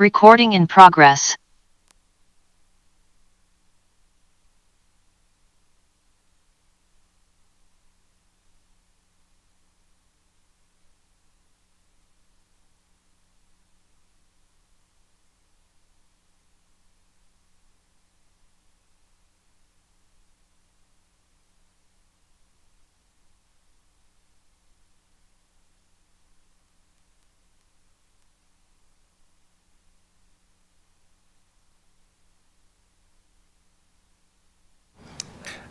Recording in progress.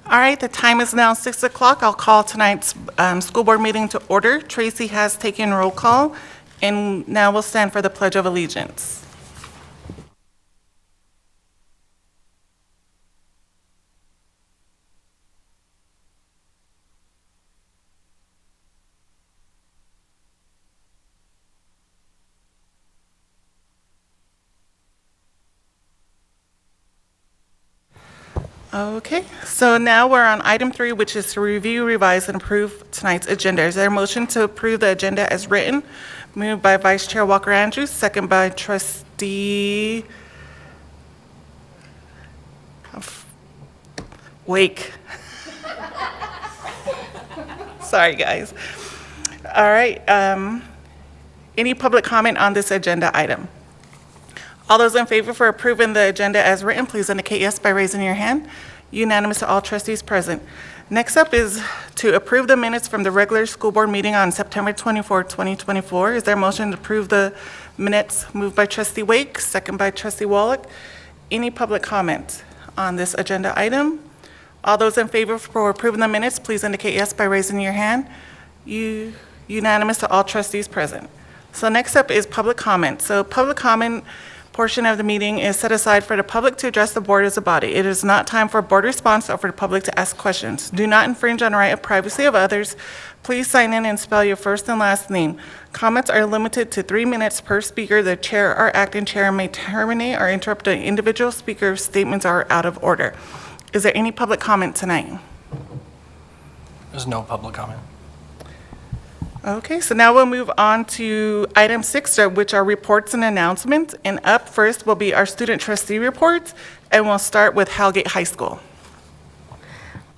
All right, the time is now 6 o'clock. I'll call tonight's school board meeting to order. Tracy has taken roll call, and now we'll stand for the Pledge of Allegiance. Okay, so now we're on item 3, which is to review, revise, and approve tonight's agenda. Is there a motion to approve the agenda as written? Moved by Vice Chair Walker Andrews, second by Trustee Wake. Sorry, guys. All right, any public comment on this agenda item? All those in favor for approving the agenda as written, please indicate yes by raising your hand. Unanimous to all trustees present. Next up is to approve the minutes from the regular school board meeting on September 24, 2024. Is there a motion to approve the minutes? Moved by Trustee Wake, second by Trustee Wallach. Any public comment on this agenda item? All those in favor for approving the minutes, please indicate yes by raising your hand. Unanimous to all trustees present. So next up is public comment. So public comment portion of the meeting is set aside for the public to address the board as a body. It is not time for board response or for the public to ask questions. Do not infringe on the right of privacy of others. Please sign in and spell your first and last name. Comments are limited to 3 minutes per speaker. The chair or acting chair may terminate or interrupt an individual speaker if statements are out of order. Is there any public comment tonight? There's no public comment. Okay, so now we'll move on to item 6, which are reports and announcements. And up first will be our student trustee reports, and we'll start with Hellgate High School.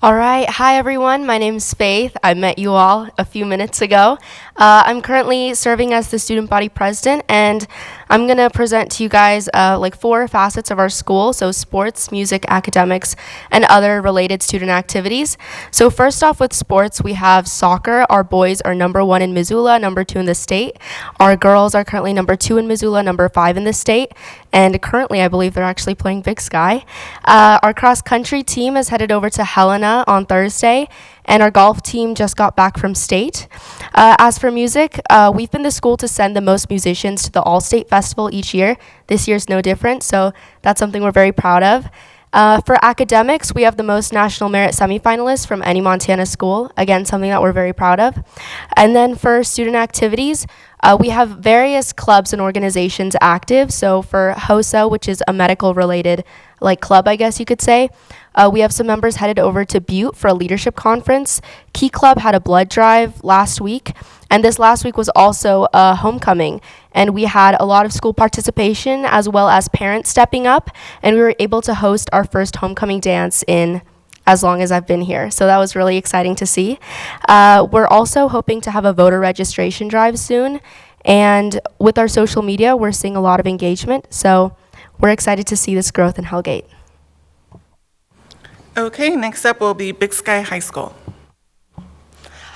All right. Hi, everyone. My name's Faith. I met you all a few minutes ago. I'm currently serving as the student body president, and I'm going to present to you guys 4 facets of our school, so sports, music, academics, and other related student activities. So first off with sports, we have soccer. Our boys are number 1 in Missoula, number 2 in the state. Our girls are currently number 2 in Missoula, number 5 in the state, and currently I believe they're actually playing Big Sky. Our cross-country team is headed over to Helena on Thursday, and our golf team just got back from state. As for music, we've been the school to send the most musicians to the All-State Festival each year. This year's no different, so that's something we're very proud of. For academics, we have the most national merit semifinalists from any Montana school. Again, something that we're very proud of. And then for student activities, we have various clubs and organizations active. So for HOSA, which is a medical-related club, I guess you could say, we have some members headed over to Butte for a leadership conference. Key Club had a blood drive last week, and this last week was also a homecoming. And we had a lot of school participation as well as parents stepping up, and we were able to host our first homecoming dance in as long as I've been here. So that was really exciting to see. We're also hoping to have a voter registration drive soon. And with our social media, we're seeing a lot of engagement. So we're excited to see this growth in Hellgate. Okay, next up will be Big Sky High School.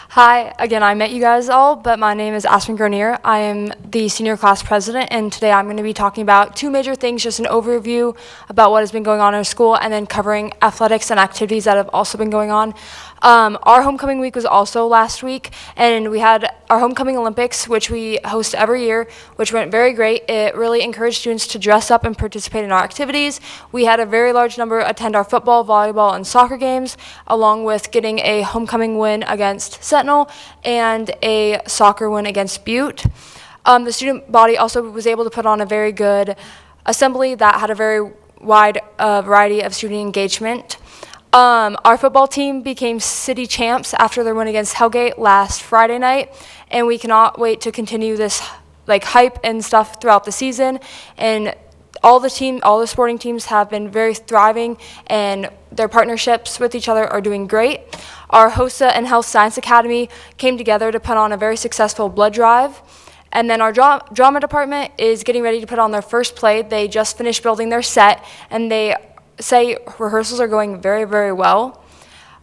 Hi, again, I met you guys all, but my name is Aspen Grenier. I am the senior class president, and today I'm going to be talking about 2 major things, just an overview about what has been going on in our school, and then covering athletics and activities that have also been going on. Our homecoming week was also last week, and we had our homecoming Olympics, which we host every year, which went very great. It really encouraged students to dress up and participate in our activities. We had a very large number attend our football, volleyball, and soccer games, along with getting a homecoming win against Sentinel and a soccer win against Butte. The student body also was able to put on a very good assembly that had a very wide variety of student engagement. Our football team became city champs after their win against Hellgate last Friday night, and we cannot wait to continue this like hype and stuff throughout the season, and all the sporting teams have been very thriving, and their partnerships with each other are doing great. Our HOSA and Health Science Academy came together to put on a very successful blood drive. And then our drama department is getting ready to put on their first play. They just finished building their set, and they say rehearsals are going very, very well.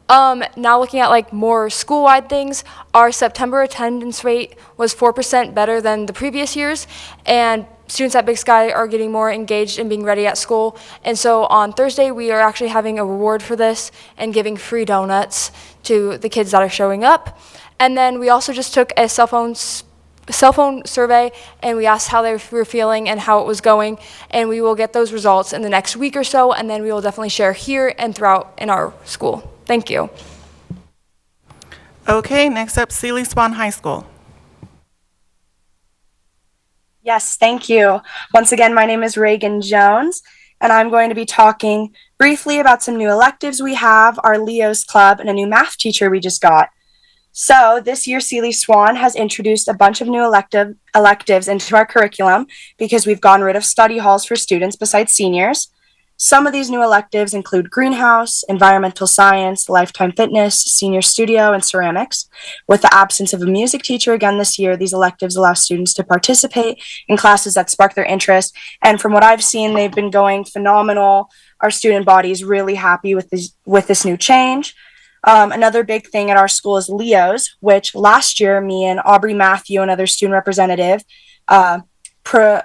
Now looking at like more school-wide things, our September attendance rate was 4% better than the previous years, and students at Big Sky are getting more engaged and being ready at school. And so on Thursday, we are actually having a reward for this and giving free donuts to the kids that are showing up. And then we also just took a cell phone survey, and we asked how they were feeling and how it was going, and we will get those results in the next week or so, and then we will definitely share here and throughout in our school. Thank you. Okay, next up, Sealy Swan High School. Yes, thank you. Once again, my name is Reagan Jones, and I'm going to be talking briefly about some new electives we have, our Leo's Club, and a new math teacher we just got. So this year, Sealy Swan has introduced a bunch of new electives into our curriculum because we've gotten rid of study halls for students besides seniors. Some of these new electives include greenhouse, environmental science, lifetime fitness, senior studio, and ceramics. With the absence of a music teacher again this year, these electives allow students to participate in classes that spark their interest. And from what I've seen, they've been going phenomenal. Our student body is really happy with this new change. Another big thing at our school is Leo's, which last year, me and Aubrey Matthew, another student representative,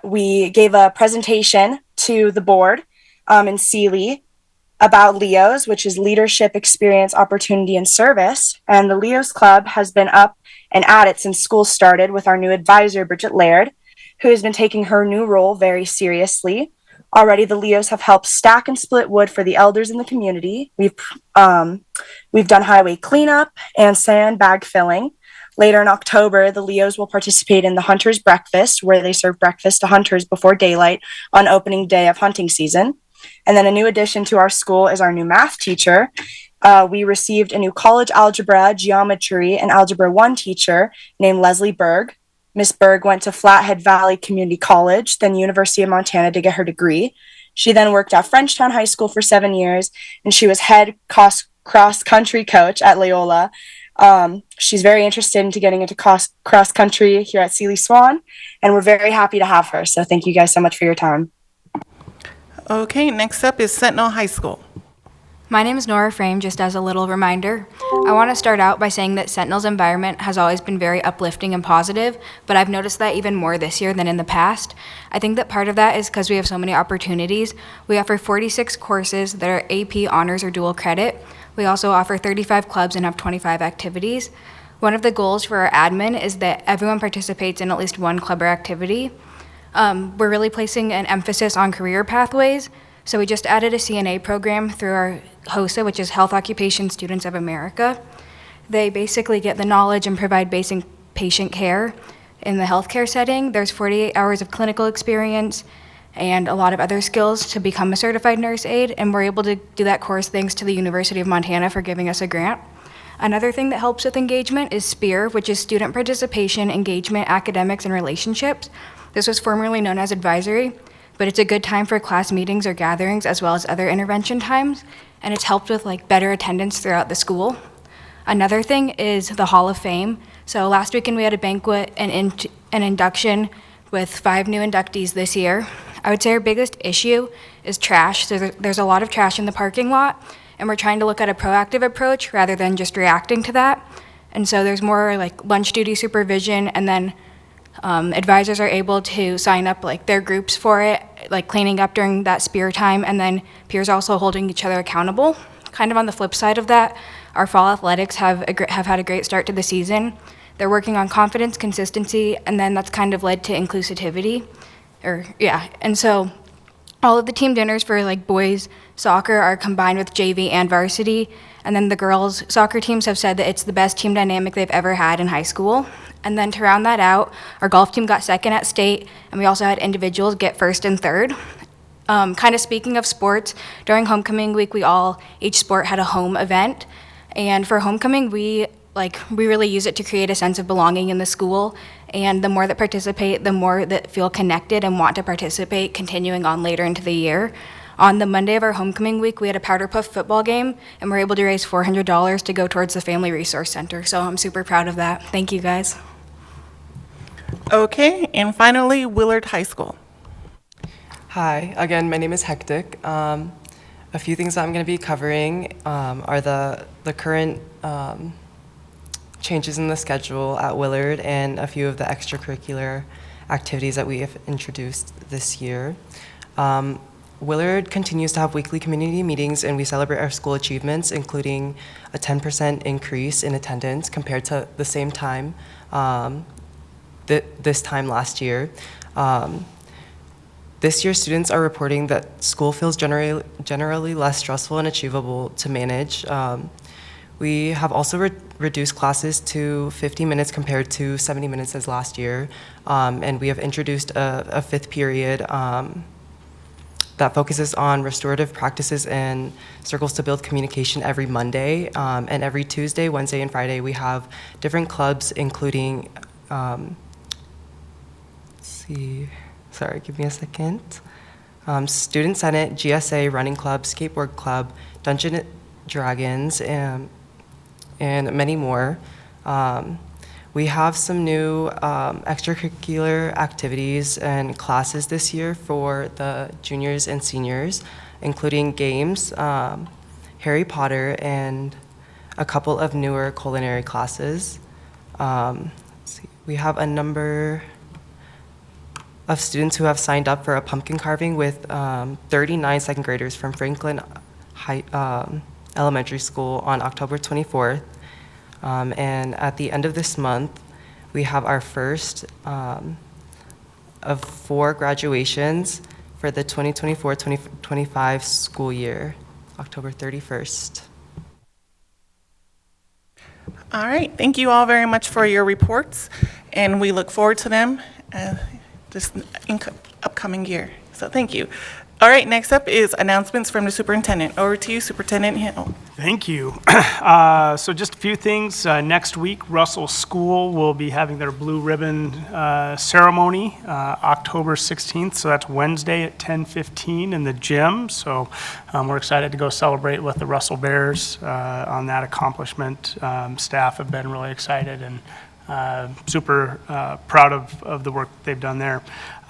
we gave a presentation to the board in Sealy about Leo's, which is Leadership, Experience, Opportunity, and Service. And the Leo's Club has been up and at it since school started with our new advisor, Bridget Laird, who has been taking her new role very seriously. Already, the Leos have helped stack and split wood for the elders in the community. We've done highway cleanup and sandbag filling. Later in October, the Leos will participate in the Hunter's Breakfast, where they serve breakfast to hunters before daylight on opening day of hunting season. And then a new addition to our school is our new math teacher. We received a new college algebra, geometry, and Algebra 1 teacher named Leslie Berg. Miss Berg went to Flathead Valley Community College, then University of Montana to get her degree. She then worked at Frenchtown High School for 7 years, and she was head cross-country coach at Loyola. She's very interested into getting into cross-country here at Sealy Swan, and we're very happy to have her. So thank you guys so much for your time. Okay, next up is Sentinel High School. My name is Nora Frame. Just as a little reminder, I want to start out by saying that Sentinel's environment has always been very uplifting and positive, but I've noticed that even more this year than in the past. I think that part of that is because we have so many opportunities. We offer 46 courses that are AP, honors, or dual credit. We also offer 35 clubs and have 25 activities. One of the goals for our admin is that everyone participates in at least one club or activity. We're really placing an emphasis on career pathways. So we just added a CNA program through our HOSA, which is Health Occupation Students of America. They basically get the knowledge and provide basic patient care in the healthcare setting. There's 48 hours of clinical experience and a lot of other skills to become a certified nurse aide, and we're able to do that course thanks to the University of Montana for giving us a grant. Another thing that helps with engagement is SPEAR, which is Student Participation, Engagement, Academics, and Relationships. This was formerly known as advisory, but it's a good time for class meetings or gatherings as well as other intervention times, and it's helped with better attendance throughout the school. Another thing is the Hall of Fame. So last weekend we had a banquet and an induction with 5 new inductees this year. I would say our biggest issue is trash. So there's a lot of trash in the parking lot, and we're trying to look at a proactive approach rather than just reacting to that. And so there's more lunch duty supervision, and then advisors are able to sign up their groups for it, cleaning up during that SPEAR time, and then peers also holding each other accountable. Kind of on the flip side of that, our fall athletics have had a great start to the season. They're working on confidence, consistency, and then that's kind of led to inclusivity. And so all of the team dinners for boys soccer are combined with JV and varsity, and then the girls soccer teams have said that it's the best team dynamic they've ever had in high school. And then to round that out, our golf team got second at state, and we also had individuals get first and third. Kind of speaking of sports, during homecoming week, each sport had a home event. And for homecoming, we we really use it to create a sense of belonging in the school. And the more that participate, the more that feel connected and want to participate, continuing on later into the year. On the Monday of our homecoming week, we had a Powder Puff football game, and we were able to raise $400 to go towards the Family Resource Center. So I'm super proud of that. Thank you, guys. Okay, and finally, Willard High School. Hi, again, my name is Hectic. A few things that I'm going to be covering are the current changes in the schedule at Willard and a few of the extracurricular activities that we have introduced this year. Willard continues to have weekly community meetings, and we celebrate our school achievements, including a 10% increase in attendance compared to the same time this time last year. This year, students are reporting that school feels generally less stressful and achievable to manage. We have also reduced classes to 50 minutes compared to 70 minutes as last year, and we have introduced a fifth period that focuses on restorative practices and circles to build communication every Monday, and every Tuesday, Wednesday, and Friday we have different clubs, including, sorry, give me a second. Student Senate, GSA, Running Club, Skateboard Club, Dungeons & Dragons, and many more. We have some new extracurricular activities and classes this year for the juniors and seniors, including games, Harry Potter, and a couple of newer culinary classes. We have a number of students who have signed up for a pumpkin carving with 39 second graders from Franklin Elementary School on October 24th. And at the end of this month, we have our first of 4 graduations for the 2024-2025 school year, October 31st. All right, thank you all very much for your reports, and we look forward to them this upcoming year. So thank you. All right, next up is announcements from the superintendent. Over to you, Superintendent Hill. Thank you. So just a few things. Next week, Russell School will be having their blue ribbon ceremony, October 16th. So that's Wednesday at 10:15 in the gym. So we're excited to go celebrate with the Russell Bears on that accomplishment. Staff have been really excited and super proud of the work that they've done there.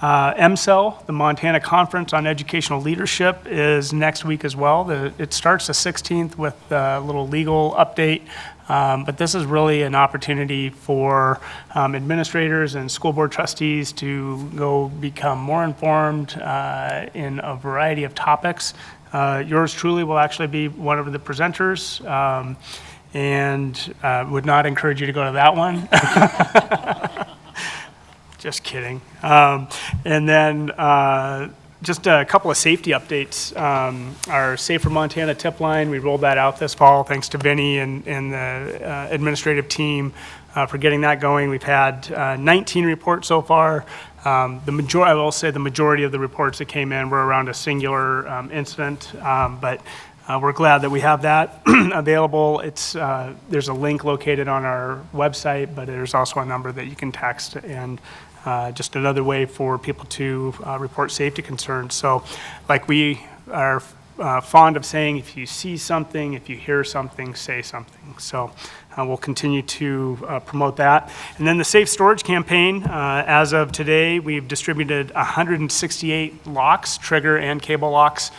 MCEL, the Montana Conference on Educational Leadership, is next week as well. It starts the 16th with a little legal update, but this is really an opportunity for administrators and school board trustees to go become more informed in a variety of topics. Yours truly will actually be one of the presenters, and would not encourage you to go to that one. Just kidding. And then just a couple of safety updates. Our Safer Montana tip line, we rolled that out this fall, thanks to Vinny and the administrative team for getting that going. We've had 19 reports so far. I will say the majority of the reports that came in were around a singular incident, but we're glad that we have that available. There's a link located on our website, but there's also a number that you can text, and just another way for people to report safety concerns. So like we are fond of saying, if you see something, if you hear something, say something. So we'll continue to promote that. And then the Safe Storage campaign, as of today, we've distributed 168 locks, trigger and cable locks,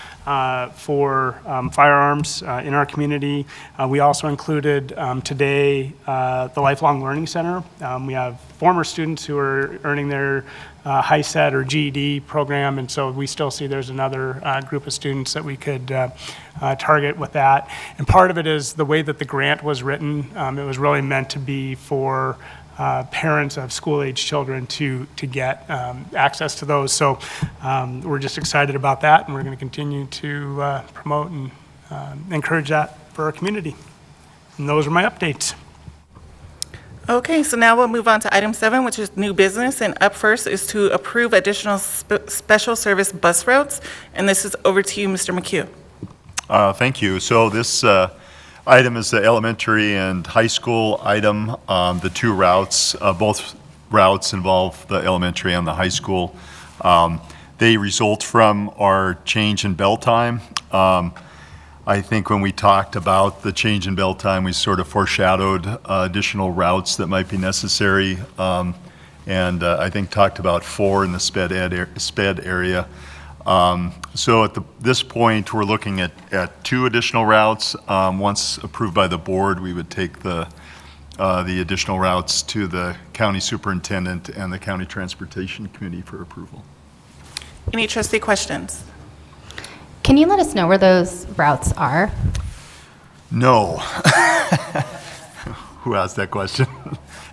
for firearms in our community. We also included today the Lifelong Learning Center. We have former students who are earning their HiSET or GED program, and so we still see there's another group of students that we could target with that. And part of it is the way that the grant was written. It was really meant to be for parents of school-age children to get access to those. So we're just excited about that, and we're going to continue to promote and encourage that for our community. And those are my updates. Okay, so now we'll move on to item 7, which is new business. And up first is to approve additional special service bus routes. And this is over to you, Mr. McHugh. Thank you. So this item is the elementary and high school item. The two routes, both routes involve the elementary and the high school. They result from our change in bell time. I think when we talked about the change in bell time, we sort of foreshadowed additional routes that might be necessary. And I think talked about 4 in the sped area. So at this point, we're looking at 2 additional routes. Once approved by the board, we would take the additional routes to the county superintendent and the county transportation committee for approval. Any trustee questions? Can you let us know where those routes are? No. Who asked that question?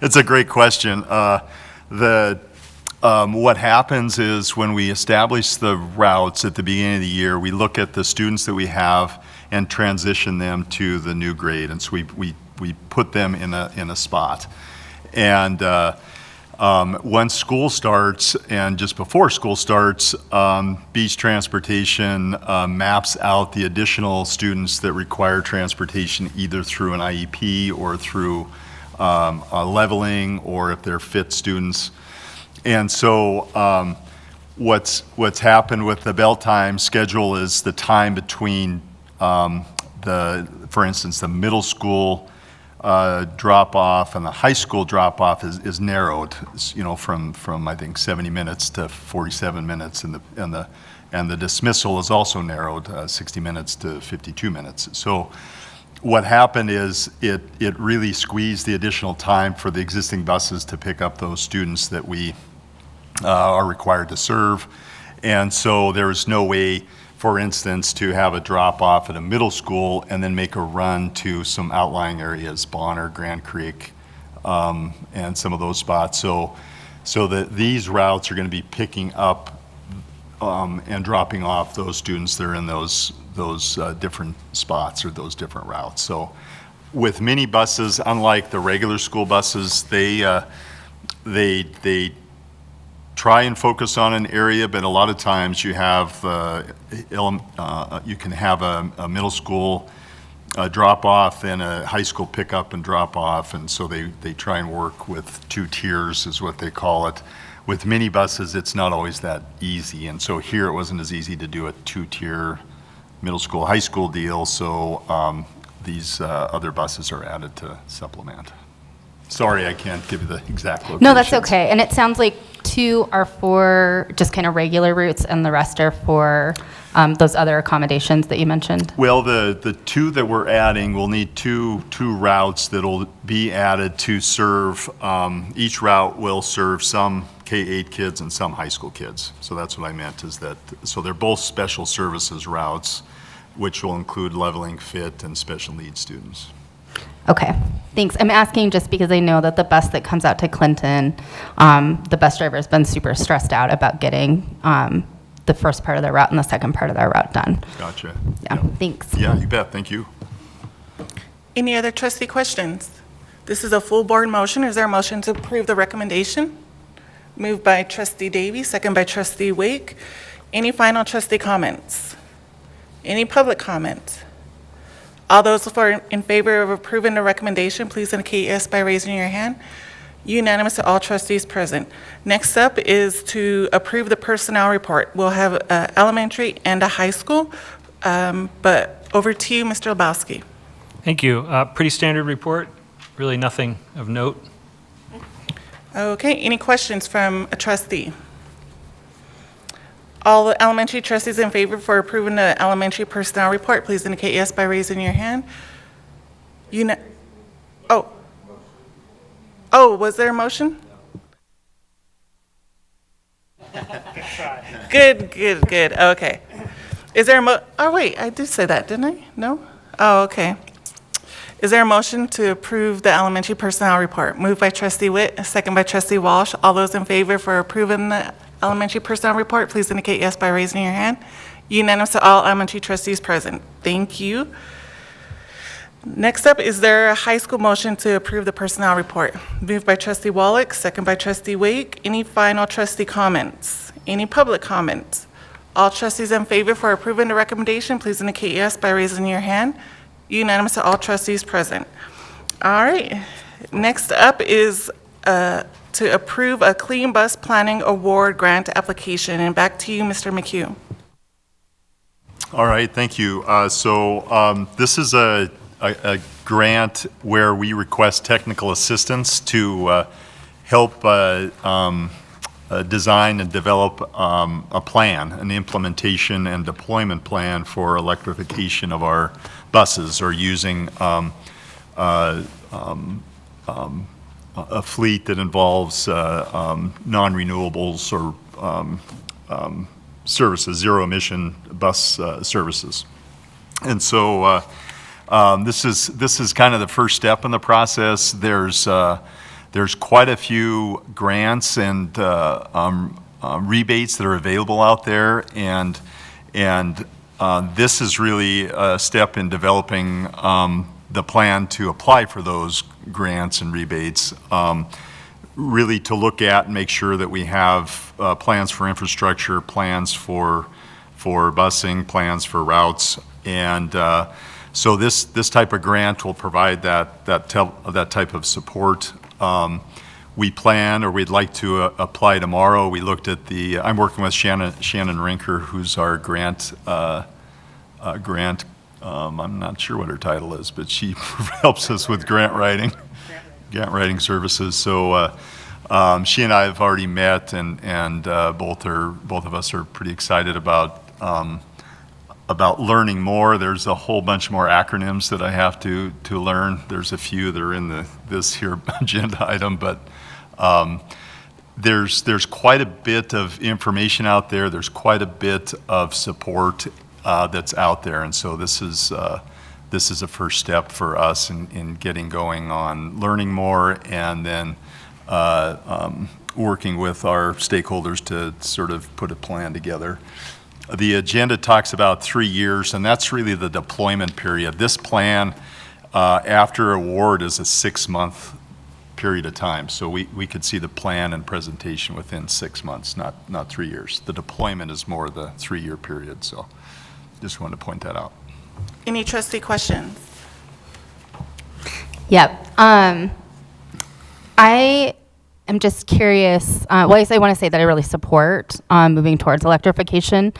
It's a great question. What happens is when we establish the routes at the beginning of the year, we look at the students that we have and transition them to the new grade. And so we put them in a spot. And once school starts and just before school starts, Beach Transportation maps out the additional students that require transportation either through an IEP or through leveling, or if they're fit students. And so what's happened with the bell time schedule is the time between for instance, the middle school drop-off and the high school drop-off is narrowed, from I think 70 minutes to 47 minutes, and the dismissal is also narrowed, 60 minutes to 52 minutes. So what happened is it really squeezed the additional time for the existing buses to pick up those students that we are required to serve. And so there's no way, for instance, to have a drop-off at a middle school and then make a run to some outlying areas, Bonner, Grand Creek, and some of those spots. So that these routes are going to be picking up and dropping off those students that are in those different spots or those different routes. So with mini buses, unlike the regular school buses, they try and focus on an area, but a lot of times you have you can have a middle school drop off and a high school pickup and drop off, and so they try and work with 2 tiers is what they call it. With mini buses, it's not always that easy, and so here it wasn't as easy to do a 2-tier middle school, high school deal, so these other buses are added to supplement. Sorry, I can't give you the exact location. No, that's okay. And it sounds like 2 are for just kind of regular routes and the rest are for those other accommodations that you mentioned? Well, the 2 that we're adding, we'll need two routes that'll be added to serve. Each route will serve some K-8 kids and some high school kids. So that's what I meant is that, so they're both special services routes, which will include leveling, fit, and special needs students. Okay, thanks. I'm asking just because I know that the bus that comes out to Clinton, the bus driver has been super stressed out about getting the first part of their route and the second part of their route done. Gotcha. Yeah, thanks. Yeah, you bet. Thank you. Any other trustee questions? This is a full board motion. Is there a motion to approve the recommendation? Moved by trustee Davies, second by trustee Wake. Any final trustee comments? Any public comment? All those in favor of approving the recommendation, please indicate yes by raising your hand. Unanimous to all trustees present. Next up is to approve the personnel report. We'll have elementary and a high school, but over to you, Mr. Lebowski. Thank you. Pretty standard report, really nothing of note. Okay, any questions from a trustee? All the elementary trustees in favor for approving the elementary personnel report, please indicate yes by raising your hand. Oh, was there a motion? Good. Okay. Is there a oh wait, I did say that, didn't I? No? Oh, okay. Is there a motion to approve the elementary personnel report? Moved by trustee Witt, second by trustee Walsh. All those in favor for approving the elementary personnel report, please indicate yes by raising your hand. Unanimous to all elementary trustees present. Thank you. Next up, is there a high school motion to approve the personnel report? Moved by trustee Wallach, second by trustee Wake. Any final trustee comments? Any public comments? All trustees in favor for approving the recommendation, please indicate yes by raising your hand. Unanimous to all trustees present. All right. Next up is to approve a Clean Bus Planning Award grant application. And back to you, Mr. McHugh. All right, thank you. This is a grant where we request technical assistance to help design and develop a plan, an implementation and deployment plan for electrification of our buses, or using a fleet that involves non-renewables or services, zero-emission bus services. And so this is kind of the first step in the process. There's quite a few grants and rebates that are available out there, and this is really a step in developing the plan to apply for those grants and rebates, really to look at and make sure that we have plans for infrastructure, plans for busing, plans for routes, and so this type of grant will provide that type of support. We plan, or we'd like to apply tomorrow. We looked at I'm working with Shannon Rinker, who's our grant. I'm not sure what her title is, but she helps us with grant writing services. So she and I have already met, and both of us are pretty excited about learning more. There's a whole bunch more acronyms that I have to learn. There's a few that are in this here agenda item, but there's quite a bit of information out there. There's quite a bit of support that's out there, and so this is a first step for us in getting going on learning more, and then working with our stakeholders to sort of put a plan together. The agenda talks about 3 years, and that's really the deployment period. This plan, after award, is a 6-month period of time. So we could see the plan and presentation within 6 months, not 3 years. The deployment is more the 3-year period, so just wanted to point that out. Any trustee questions? Yep. I am just curious. Well, I want to say that I really support moving towards electrification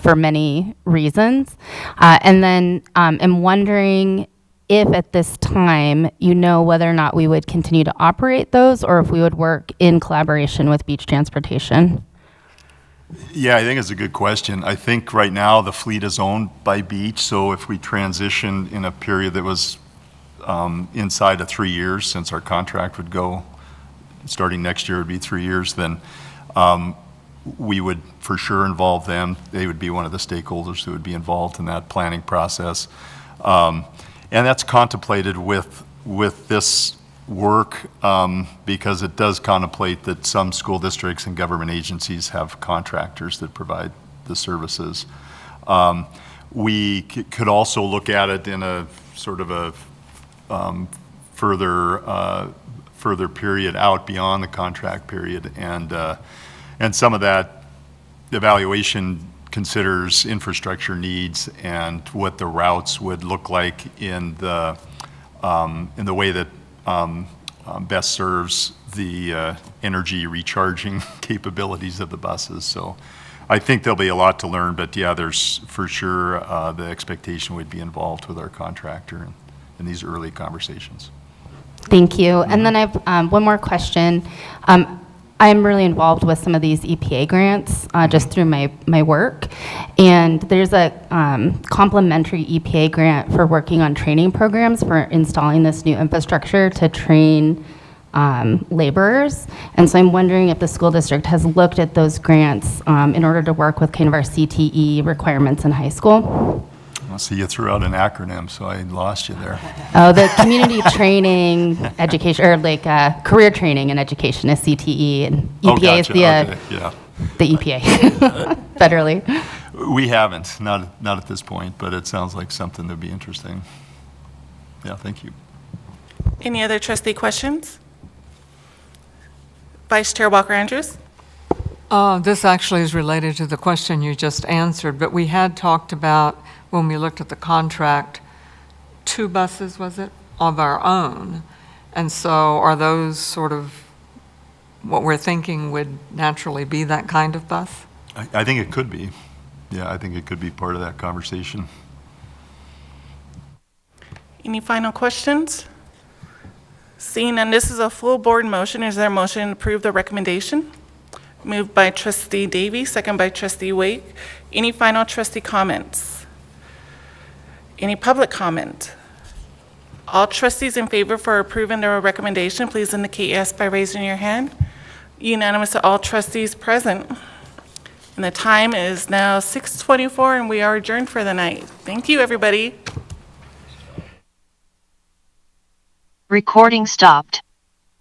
for many reasons. And then I'm wondering if at this time you know whether or not we would continue to operate those, or if we would work in collaboration with beach transportation. Yeah, I think it's a good question. I think right now the fleet is owned by Beach, so if we transition in a period that was inside of 3 years, since our contract would go, starting next year would be 3 years, then we would for sure involve them. They would be one of the stakeholders who would be involved in that planning process. And that's contemplated with this work because it does contemplate that some school districts and government agencies have contractors that provide the services. We could also look at it in a sort of a further period out beyond the contract period, and some of that evaluation considers infrastructure needs and what the routes would look like in the way that best serves the energy recharging capabilities of the buses. So I think there'll be a lot to learn, but yeah, there's for sure the expectation would be involved with our contractor in these early conversations. Thank you. And then I have one more question. I'm really involved with some of these EPA grants just through my work. And there's a complimentary EPA grant for working on training programs for installing this new infrastructure to train laborers. And so I'm wondering if the school district has looked at those grants in order to work with kind of our CTE requirements in high school. Well, see, you threw out an acronym, so I lost you there. Oh, the community training education, or like career training and education is CTE, and EPA is the EPA, federally. We haven't, not at this point, but it sounds like something that'd be interesting. Yeah, thank you. Any other trustee questions? Vice Chair Walker-Andrews? This actually is related to the question you just answered, but we had talked about, when we looked at the contract, 2 buses, was it, of our own. And so are those sort of what we're thinking would naturally be that kind of bus? I think it could be. Yeah, I think it could be part of that conversation. Any final questions? Seeing none, this is a full board motion. Is there a motion to approve the recommendation? Moved by Trustee Davy, second by Trustee Wake. Any final trustee comments? Any public comment? All trustees in favor for approving the recommendation, please indicate yes by raising your hand. Unanimous to all trustees present. And the time is now 6:24 and we are adjourned for the night. Thank you, everybody. Recording stopped.